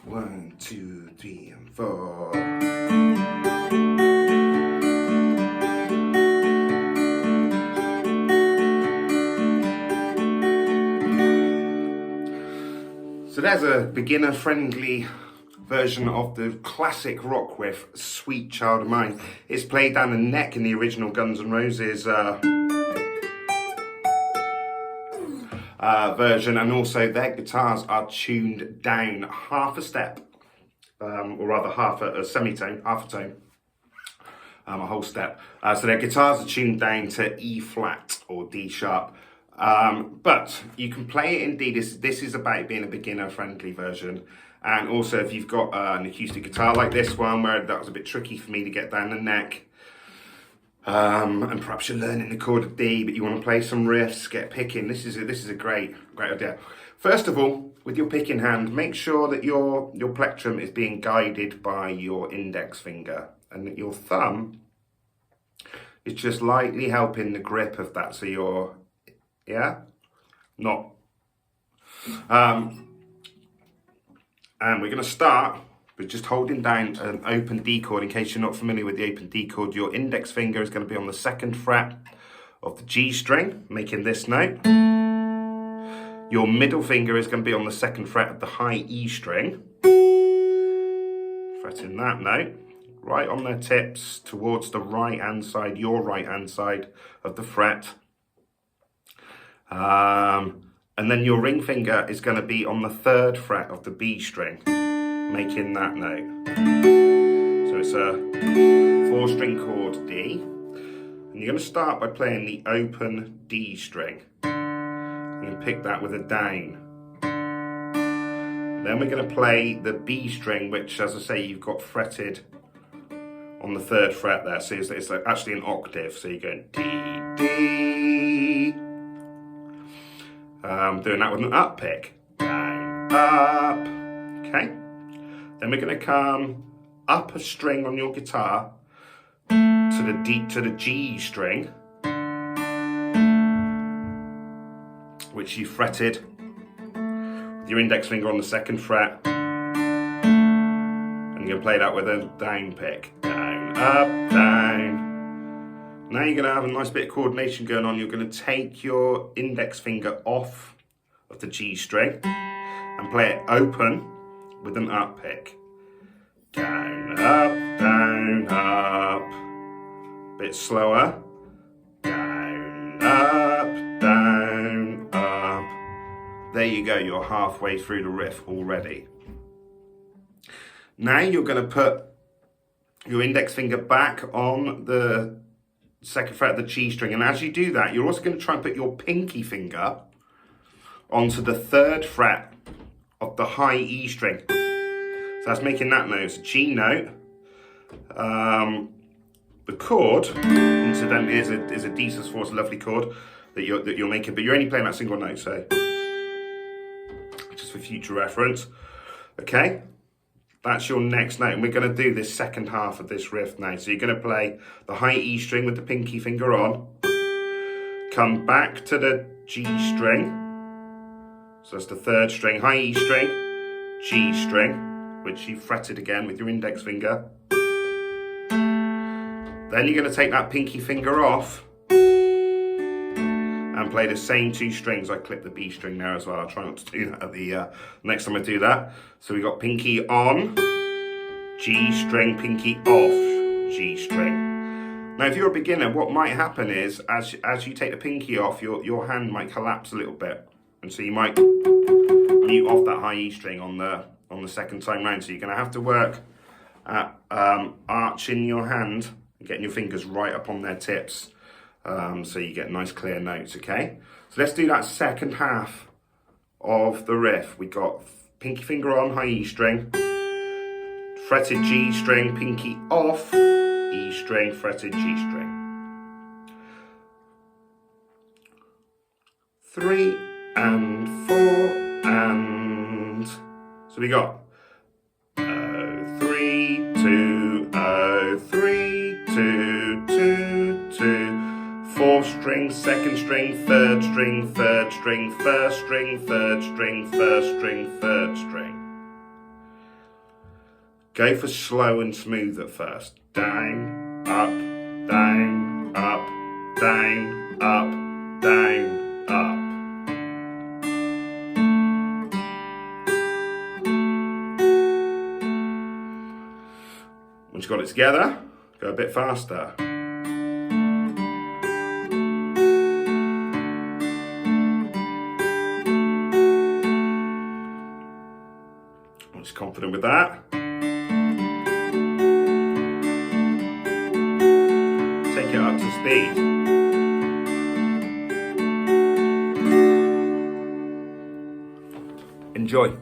1, 2, 3, and 4. So there's a beginner-friendly version of the classic rock riff, Sweet Child of Mine. It's played down the neck in the original Guns N' Roses version, and also their guitars are tuned down half a step, or rather half a semitone, half a tone, a whole step. So their guitars are tuned down to E flat or D sharp. But you can play it in D. This is about being a beginner-friendly version. And also, if you've got an acoustic guitar like this one, where that was a bit tricky for me to get down the neck, and perhaps you're learning the chord of D, but you want to play some riffs, get picking. This is a great idea. First of all, with your picking hand, make sure that your plectrum is being guided by your index finger, and that your thumb is just lightly helping the grip of that. So you're not. And we're going to start with just holding down an open D chord. In case you're not familiar with the open D chord, your index finger is going to be on the 2nd fret of the G string, making this note. Your middle finger is going to be on the 2nd fret of the high E string, fretting that note, right on their tips towards the right hand side, your right hand side of the fret. And then your ring finger is going to be on the 3rd fret of the B string, making that note. So it's a 4-string chord D. And you're going to start by playing the open D string. And then pick that with a down. Then we're going to play the B string, which, as I say, you've got fretted on the 3rd fret there. So it's actually an octave. So you're going D, D. Doing that with an up pick, down, up, okay? Then we're going to come up a string on your guitar to the G string, which you fretted with your index finger on the 2nd fret, and you're going to play that with a down pick, down, up, down. Now you're going to have a nice bit of coordination going on. You're going to take your index finger off of the G string and play it open with an up pick. Down, up, bit slower. Down, up. There you go, you're halfway through the riff already. Now you're going to put your index finger back on the 2nd fret of the G string, and as you do that, you're also going to try and put your pinky finger onto the 3rd fret of the high E string. So that's making that note. It's a G note. The chord, incidentally, is a D sus4. It's a lovely chord that you're making, but you're only playing that single note, so just for future reference. Okay. That's your next note, and we're going to do this 2nd half of this riff now. So you're going to play the high E string with the pinky finger on, come back to the G string, so that's the 3rd string, high E string, G string, which you fretted again with your index finger. Then you're going to take that pinky finger off and play the same 2 strings. I clipped the B string there as well. I'll try not to do that at the next time I do that. So we got pinky on, G string, pinky off, G string. Now if you're a beginner, what might happen is as you take the pinky off, your hand might collapse a little bit. And so you might mute off that high E string on the 2nd time round. So you're going to have to work at arching your hand and getting your fingers right up on their tips. So you get nice clear notes, okay? So let's do that 2nd half of the riff. We got pinky finger on, high E string, fretted G string, pinky off, E string, fretted G string. 3 and 4 and... So we got 0, 3, 2, 0, 3, 2, 2, 2. 4th string, 2nd string, 3rd string, 3rd string, 1st string, 3rd string, 1st string, 3rd string. Go for slow and smooth at first. Down, up, down, up, down, up, down, up. Once you've got it together, go a bit faster. Once you're confident with that, take it up to speed. Enjoy.